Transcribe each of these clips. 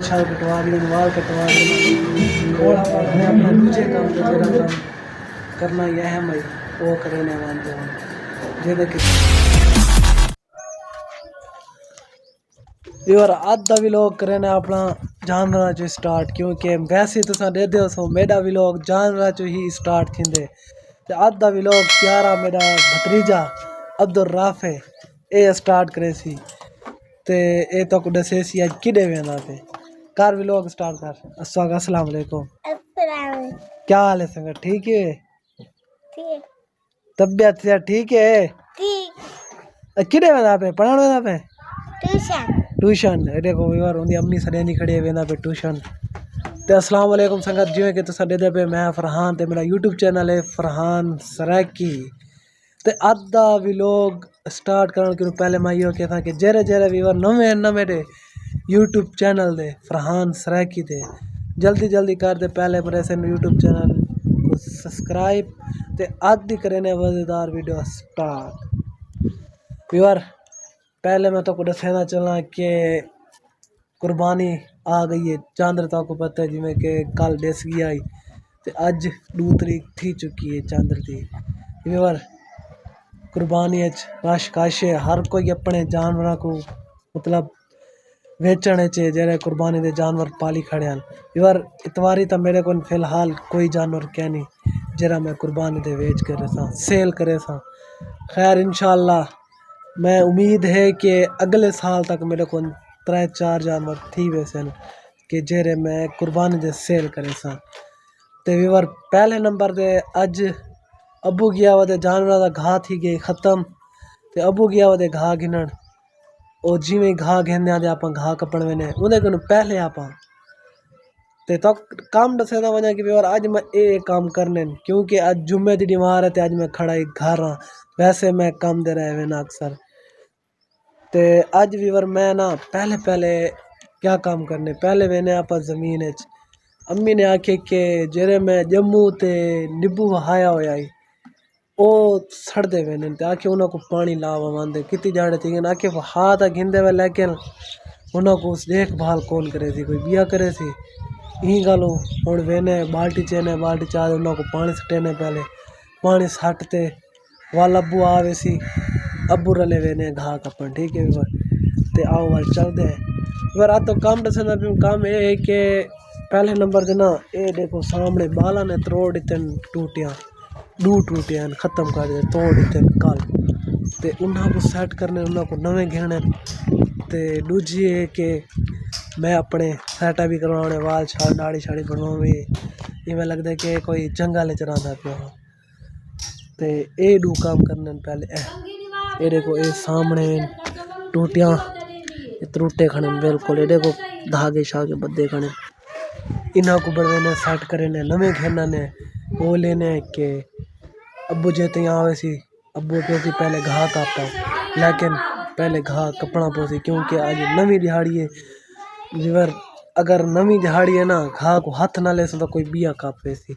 छल कटवा दी वाल कटवा दी और अपना दूजे काम का जरा काम करना ही अहम है वो करने वाले हैं जेदे कि और आधा भी लोग करें अपना जानवर चो स्टार्ट क्योंकि वैसे तो दे दो सो मेरा भी लोग जानवर चो ही स्टार्ट थींदे आधा भी लोग प्यारा मेरा भतीजा अब्दुल राफे ये स्टार्ट करे सी ते ए तो दसे सी अज किडे वेंदा पे कार भी लोग स्टार्ट कर अस्सलाम वालेकुम क्या हाल है संगत ठीक है तबियत ठीक है किडे वेंदा पे पढ़ण वेंदा पे ट्यूशन देखो यार उनकी अम्मी सदैनी खड़ी वेंदा पे ट्यूशन ते अस्सलाम वालेकुम संगत जिवें कि तुसां ॾिसदे पे मैं फरहान ते मेरा यूट्यूब चैनल है फरहान सरैकी ते अद्धा भी लोग स्टार्ट करने के पहले मैं यो कहता कि जेरे जेरे व्यूअर नवे दे यूट्यूब चैनल दे फरहान सरैकी दे जल्दी जल्दी कर दे पहले मेरे से यूट्यूब चैनल को सब्सक्राइब ते आदि करने मज़ेदार वीडियो स्टार्ट व्यूअर पहले मैं तो को दसना चलना कि कुर्बानी आ गई है चांद्र को पता है जिमें कि कल देसगी आई तो अज 2 तरीक थी चुकी है चांद्र की व्यूअर कुर्बानी रश कश है हर कोई अपने जानवर को मतलब वेचने चे जरे कुर्बानी दे जानवर पाली खड़े हैं यार इतवारी तो मेरे को फिलहाल कोई जानवर क्या नहीं जरा मैं कुर्बानी दे वेच करे सा सेल करे सा खैर इंशाल्लाह मैं उम्मीद है कि अगले साल तक मेरे को 3-4 जानवर थी वैसे कि जेरे मैं कुर्बानी दे सेल करे सा ते व्यूअर पहले नंबर दे अज अबू गया वे जानवर का घा थी गई खत्म ते अबू गया वे घा गिनन और जिमें घा घेंदे आते आप घा कपड़ वेने उन्हें को पहले आप तो काम दसे था वजह कि व्यूअर अज मैं ये काम करने क्योंकि अज जुम्मे की बीमार है तो अज मैं खड़ा ही घर हाँ वैसे मैं काम दे रहे वेना अक्सर ते अज व्यूअर मैं ना पहले क्या काम करने पहले वेने आप जमीन अम्मी ने आखे कि जेरे मैं जम्मू ते नींबू वहाया होया ओ सड़ते वेने आखे उन्होंने को पानी लावा मानते कितनी जाड़े थी आखे वहा तो घिंदे वे लेकिन उन्होंने को देखभाल कौन करे थी कोई बिया करे थी यही गलो हूँ वेने बाल्टी चेने बाल्टी चाह उन्होंने को पानी सटेने पहले पानी सटते वाल अबू आवे सी अबू रले वेने घा कपन ठीक है ते आओ वाल चलते हैं आ तो काम दसना काम ये है कि पहले नंबर देना ये देखो सामने बाला ने त्रोड़ इतन टूटियाँ 2 टूटियाँ ख़त्म कर दे तोड़ इतन कल ते उन्होंने को सेट करने उन्होंने को नवे घेने ते दूजी है कि मैं अपने सेटा भी करवाने वाल छाल दाढ़ी शाड़ी बनवावी इवें लगता है कि कोई जंगल च रहा पे ते ये 2 काम करने पहले ये देखो ये सामने टूटियाँ त्रुटे खड़े बिल्कुल ये देखो धागे शागे बद्दे खड़े इन्हों को बढ़ने सेट करे नवे घेना ने वो लेने के अबू जेते यहाँ आवे सी अबू कहती पहले घा कापा लेकिन पहले घा कपना पोसी क्योंकि आज नवी दिहाड़ी है रिवर अगर नवी दिहाड़ी है ना घा को हाथ ना ले तो कोई बिया कापे सी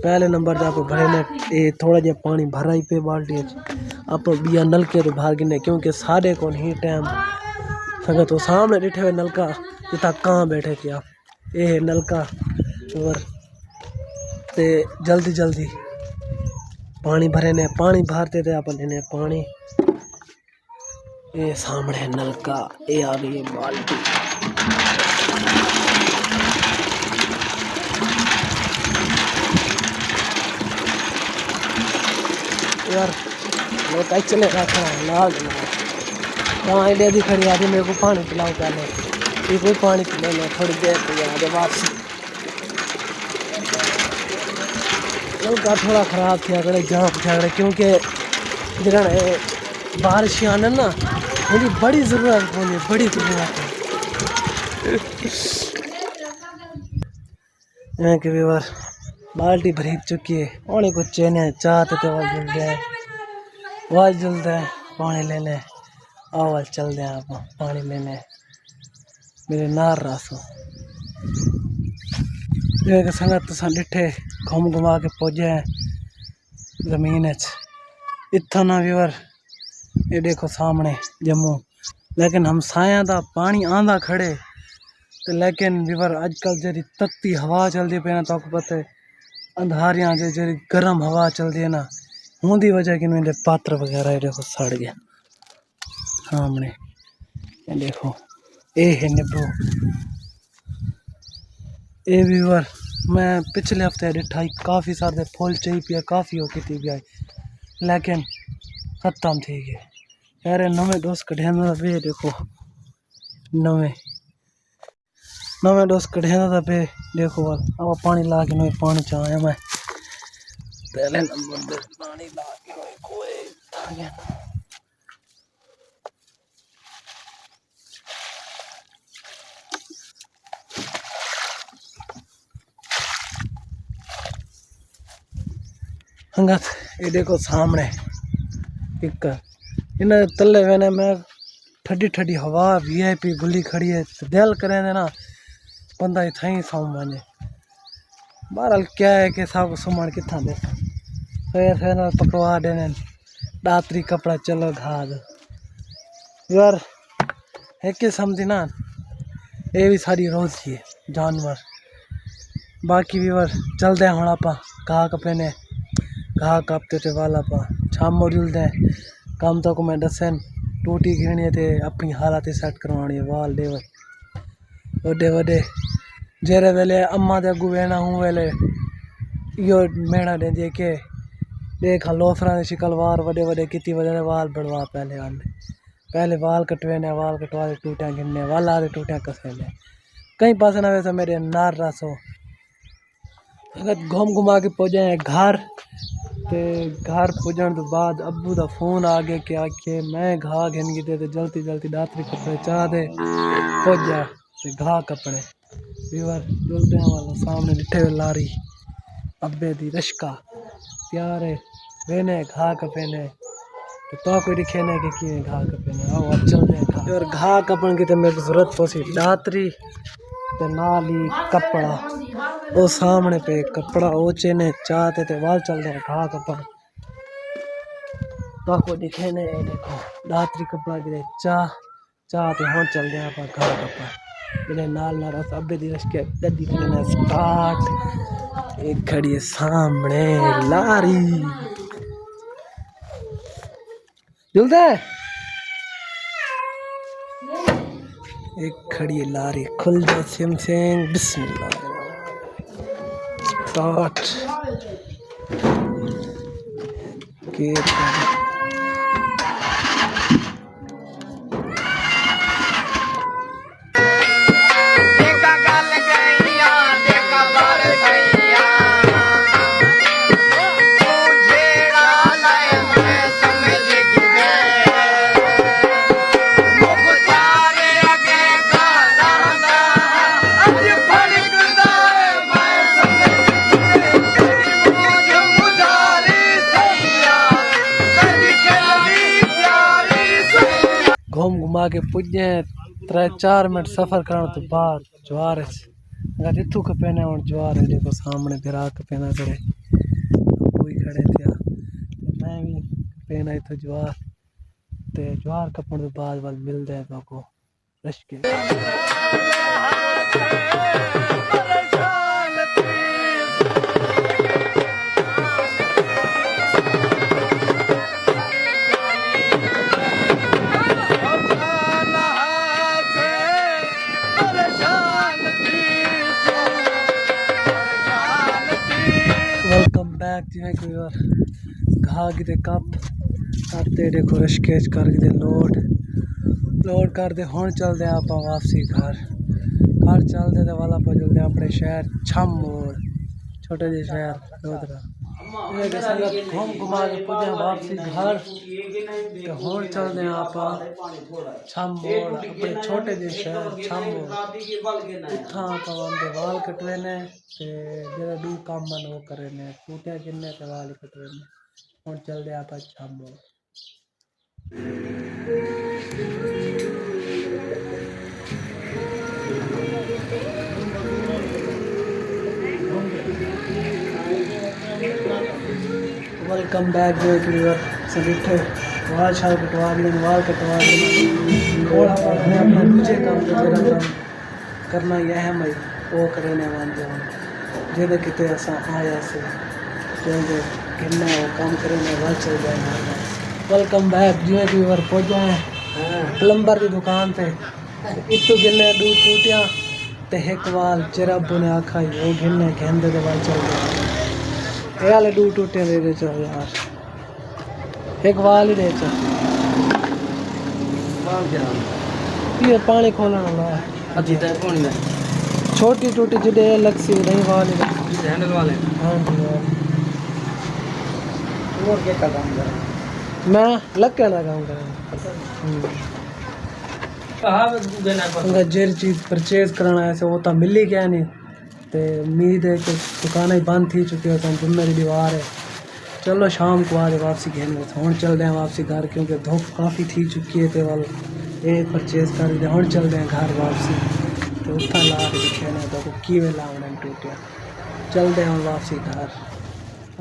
पहले नंबर जब आप भरे ने ये थोड़ा जहा पानी भरा ही पे बाल्टी आप बिया नलके तो बाहर गिने क्योंकि सारे को ही टाइम संगत तो सामने डिठे हुए नलका जितना कहाँ बैठे थे आप ये नलका और ते जल्दी जल्दी पानी भरे ने पानी भरते थे आप लेने पानी ये सामने नलका ये आ गई है बाल्टी यार लोग चले रखा लाल कहाँ आइडिया दी खड़ी आती मेरे को पानी पिलाओ पहले ये कोई पानी पिला लो थोड़ी देर तो याद वापसी नलका थोड़ा ख़राब थी अगले जाम झगड़े क्योंकि जगह बारिश आने ना मेरी बड़ी ज़रूरत होनी बड़ी ज़रूरत है कि व्यूअर बाल्टी भरी चुकी है पानी को चेने चाहते थे वाल जलता है पानी लेने आओ चलते हैं आप पानी लेने मेरे नार रासो संगत तो डिठे घूम घुमा के पहुँचे हैं जमीन इतना ना व्यूअर ये देखो सामने जम्मू लेकिन हम साया था पानी आंदा खड़े तो तो लेकिन वीवर आजकल जरी तत्ती हवा चलती पे ना तो आपको पता है अंधारियाँ जरी गर्म हवा चलती है ना उनकी वजह कि मेरे पात्र वगैरह देखो सड़ गया सामने ये देखो ये है नींबू ये वीवर मैं पिछले हफ्ते डिठाई काफ़ी सारे फुल चाहिए पिया काफ़ी हो की थी गई लेकिन खत्म थी गए यार नवे डोज कढ़िया पे देखो नवे डोज कढ़िया पे देखो अब पानी ला के नवे पानी चाहे मैं पहले नंबर पे पानी ला के कोई हंगत ये देखो सामने एक इन तले वेने में ठंडी ठंडी हवा वीआईपी गुली खड़ी है दिल करें ना बंदा ही थी सौ वने बहरहाल क्या है कि सब सुमन कितना दे फिर पकवा देने दातरी कपड़ा चलो घाद यार एक समझी ना ये भी सारी रोज ही है जानवर बाकी वीवर चलते हैं हम आप घा कपे ने घा कापते थे वाल आप शाम मौजूद हैं काम तो को मैं दसन टूटी गिरनी थे अपनी हालत सेट करवानी है वाल दे वड्डे वड्डे जेरे वेले अम्मा दे अगू वेना हूँ वेले यो मेणा दे के देखा लोफरा ने शिकल वार वड्डे वड्डे कितनी वजह वाल बढ़वा पहले वाल कटवेने वाल कटवा दे टूटिया गिनने वाल आधे टूटिया कसेने कहीं पास ना वैसे मेरे नार रसो अगर घूम घुमा के पहुँचे घर ते घर पुजन तो बाद अब्बू का फोन आ गया कि आखे मैं घा गिन गई तो जल्दी जल्दी दातरी कपड़े चाह दे पुज जा ते घा कपड़े वीवर जुलदे वाला सामने डिठे लारी अब्बे दी रश्का प्यार है वेने घा कपेने तो कोई दिखे ने कि घा कपेने आओ अब चलते घा और घा कपन की तो मेरी जरूरत पसी दातरी ते नाल ही कपड़ा वो सामने पे कपड़ा ओचे ने चाहते थे वाल चल रहे घा कपड़ तो को दिखे ने देखो दातरी कपड़ा गिरे चाहते हम चल रहे आप घा कपड़ इन्हें नाल ना रस अब्बे दी रस के गद्दी करना स्टार्ट एक खड़ी है सामने लारी जुलते एक खड़ी है लारी खुल जा सिम सिंह बिस्मिल्लाह स्टार्ट के घूम घुमा के पुजे 3-4 मिनट सफ़र करने तो बाद ज्वार अगर इतू कपेना और ज्वार है देखो सामने बिरा कपेना करे कोई खड़े थे मैं भी कपेना इतो ज्वार ते ज्वार कपन तो बाद वाल मिलते हैं तो को रश के वेलकम बैक जिमें कोई और घा कि कप करते देखो रशकेज कर लोड करते हूँ चलते आप वापसी घर चलते तो वाला पर चलते अपने शहर छम मोड़ छोटे जे शहर रोदरा घूम घुमा के पुजे वापसी घर तो हूँ चलते आप छम मोड़ अपने छोटे जे शहर छम मोड़ इतना आप वाल कटवे ने जो दू काम मन वो करे ने टूटिया गिनने ते वाल कटवे ने हूँ चलते आप छम मोड़ वेलकम बैक जो सभी वाल शाल कटवा वाल कटवा और अपना दूसरे काम करना ही अहम है वो करेने वाले हम जेदे किते असा आया से क्योंकि गिरना वो काम करेने वाल चल जाए। वेलकम बैक जिवें कि बार पहुंचा है प्लम्बर की दुकान पे इतू गिरने दू टूटियां ते एक वाल चिरब ने आखा वो गिरने गेंदे दे वाल चल गया ये वाले दू टूटियां दे दे चल यार एक वाल ही दे चल ये पानी खोलना वाला अजी तक पानी में छोटी टूटी जिडे अलग सी नहीं वाले हैंडल वाले हां जी और क्या काम कर मैं लग के ना काम कर कहा जेर चीज परचेज करना ऐसे वो तो मिली क्या नहीं ते उम्मीद है कि दुकानें ही बंद थी चुकी है जुम्मे की दीवार है। चलो शाम को आज वापसी घेने हूँ चल रहे हैं वापसी घर क्योंकि धूप काफ़ी थी चुकी है तो वाल ये परचेज कर दे हूँ चल रहे हैं घर वापसी तो उत्था ला के खेना तो की वे लाने टूटिया चल रहे हैं वापसी घर।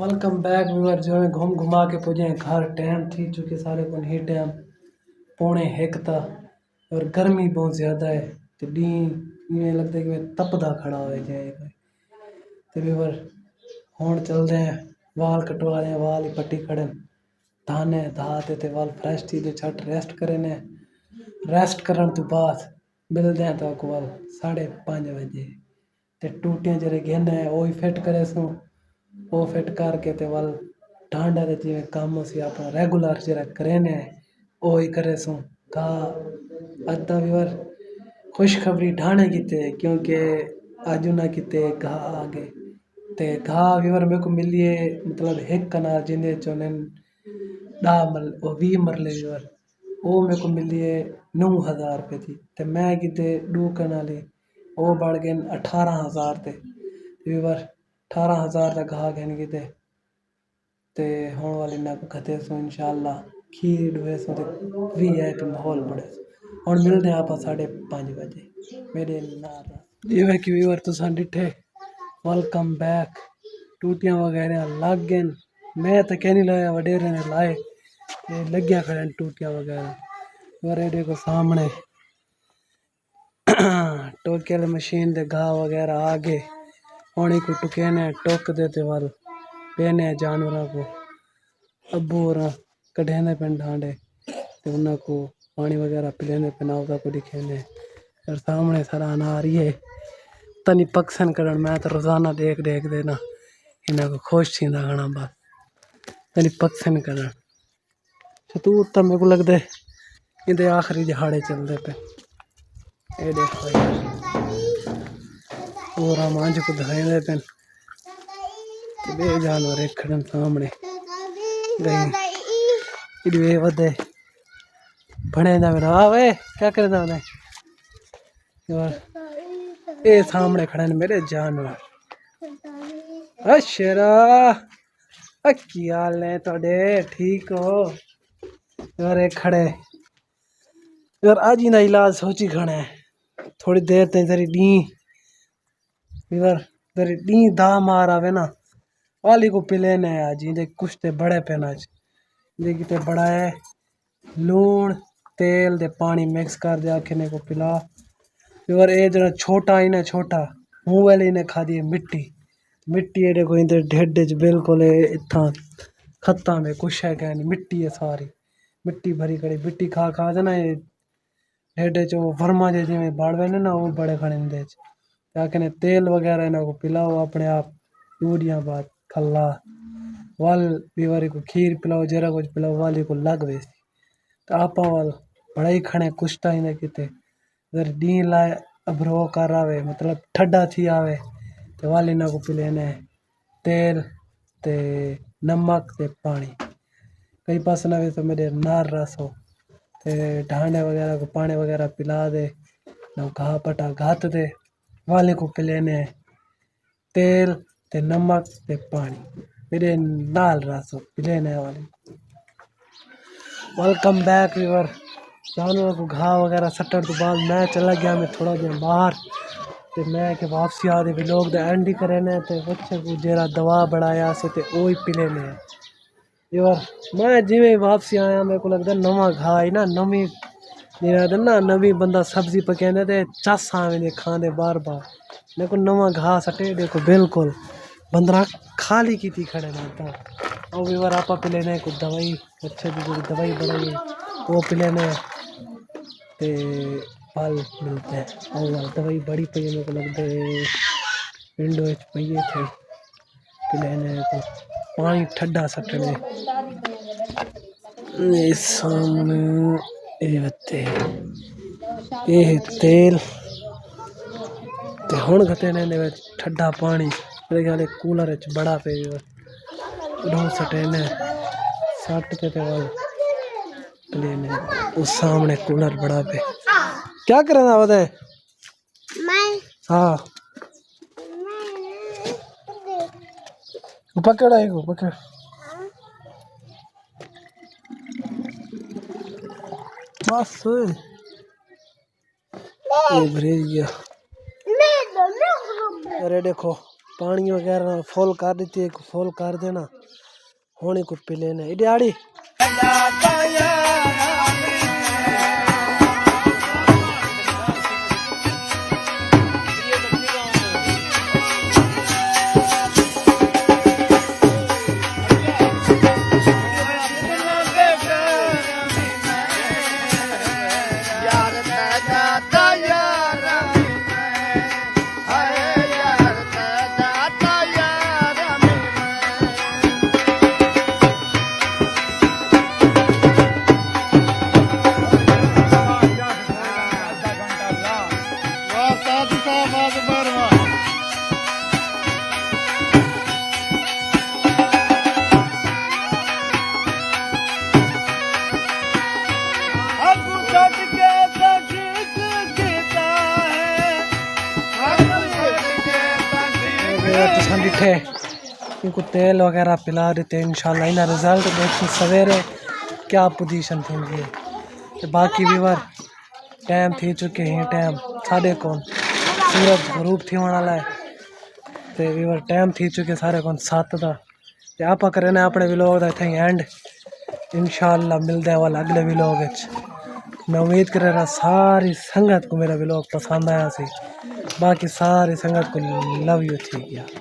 वेलकम बैक व्यूअर जो है घूम घुमा के पुजे घर टाइम थी चुके सारे को ही टाइम 1:45 था और गर्मी बहुत ज़्यादा है तो डी ये लगता है कि मैं तपदा खड़ा हो जाएगा तो व्यूअर हूँ चल रहे हैं वाल कटवा रहे हैं वाल ही पट्टी खड़े धाने धाते थे वाल फ्रेश थी तो छट रेस्ट करे ने रेस्ट करने तो बाद मिलते हैं तो आपको वाल 5:30 बजे ते टूटियां जरे घेने वो ही फिट करे सो वो फिट करके ते वाल ढांडा दे जिवें काम सी अपना रेगुलर जरा करे ने वो ही करे सो का अद्धा व्यूअर खुशखबरी ढाणे किते क्योंकि अज ना किते घा आ गए ते घा व्यूअर मेरे को मिली है मतलब एक कनाल जिंदे चोने 20 मरले व्यूअर वो मेरे को मिली है 9,000 रुपये थी ते मैं किते 2 कनाले वो बढ़ गए 18,000 थे व्यूअर 18,000 का घा गए किते ते होने वाली ना खते सो इंशाल्लाह खीर डुए सो ते VIP माहौल बड़े और मिलते हैं आप 5:30 बजे मेरे नार जिवें कि व्यूअर तुसां डिठे वेलकम बैक टूटियां वगैरह लग गए मैं तो कह नहीं लाया वडेरे ने लाए ये लग्या खड़े टूटियां वगैरह और ये देखो सामने टोके वाली मशीन दे घा वगैरह आ गए पानी को टुकेने टोक देते वाल पेने जानवरों को अबू और कढ़ेने पे ढांडे तो उन्हें को पानी वगैरह पिलेने पे नावता को दिखेने और सामने सारा अनार ये तनी पक्सन करन मैं तो रोजाना देख देना इन्हें को खुश थी घना बस तनी पक्सन करन तो तब मेरे को लगता है इधर आखिरी दिहाड़े चलते पे ये देखो यार पूरा मांझ को धोए पे बे जानवर एक खड़न सामने गई इडवे वदे बने ना मेरा वे क्या करे ना यार ये सामने खड़े ने मेरे जानवर अशरा की हाल है थोड़े ठीक हो यार एक खड़े यार आज ही ना इलाज सोची खड़े थोड़ी देर तक तेरी डी यार तेरी डी दा मार आवे ना वाली को पिले ने आज ये कुछ ते बड़े पे आज ये किते बड़ा है लूण तेल दे पानी मिक्स कर दे आखने को पिला यार ये जरा छोटा ही ना छोटा मुंह वाले ने खा दी मिट्टी मिट्टी ये देखो इधर ढेड च बिल्कुल इतना खत्ता में कुछ है क्या नहीं मिट्टी है सारी मिट्टी भरी खड़ी मिट्टी खा खा दे ना ये ढेड च वो वर्मा जे जिमें बाड़वे ने ना वो बड़े खड़े दे आखने तेल वगैरह इन्हों को पिलाओ अपने आप यूरिया बाद खल्ला वाल बीवारी को खीर पिलाओ जरा कुछ पिलाओ वाली को लग वैसी तो आप वाल बड़ा ही खड़े कुछ टाइम ने किते अगर डी लाए अभरो कर आवे मतलब ठंडा थी आवे तो वाली ना को पिलेने तेल ते नमक ते पानी कई पास ना वे तो मेरे नार रस हो ते ढांडे वगैरह को पानी वगैरह पिला दे ना घा पटा घात दे वाले को पिलेने तेल ते नमक ते पानी मेरे नाल रस हो पिलेने वाले। वेलकम बैक व्यूअर जानवर को घा वगैरह सट्टन तो बाद मैं चला गया मैं थोड़ा देर बाहर तो मैं के वापसी आ दे लोग एंड ही करे ने ते बच्चे को जरा दवा बढ़ाया से ते ओ ही पिले ने यार मैं जिवें वापसी आया मेरे को लगता नवा घा है ना नवी ना नवी बंदा सब्जी पकाने ते चस आवे खाने बार बार देखो नवा घास सटे देखो बिल्कुल बंदरा खाली की थी खड़े ना था और भी बार आपा पिलेने कुछ दवाई अच्छे दी कोई दवाई बनाई वो पिलेने ते फल मिलते हैं और दवाई बड़ी पई मेरे को लगता है विंडो पइए थे पिलेने को पानी ठंडा सटने सामने ये तेल ते हुण घटे ने ठंडा पानी मेरे ख्याल कूलर बड़ा पे डो सटे ने सट के ते वाल प्लेन उस सामने कूलर बड़ा पे क्या करे ना बता हाँ पकड़ आएगो पकड़ बस ये भरेज गया। अरे देखो पानी वगैरह फुल कर देती है फुल कर देना होने को पी लेना इडियाड़ी दिखे इनको तेल वगैरह पिला देते हैं इंशाल्लाह इन्हें रिजल्ट देखिए सवेरे क्या पोजीशन थी बाकी भी बार टाइम थी चुके हैं टाइम साढ़े कौन सूरज गरूब थी वाला है तो वीवर टाइम थी चुके सारे कौन 7 का ते आप करें अपने व्लॉग का इतना एंड इंशाल्लाह मिलते हैं वाला अगले व्लॉग मैं उम्मीद कर रहा सारी संगत को मेरा व्लॉग पसंद आया सी बाकी सारी संगत को लव यू ठीक है।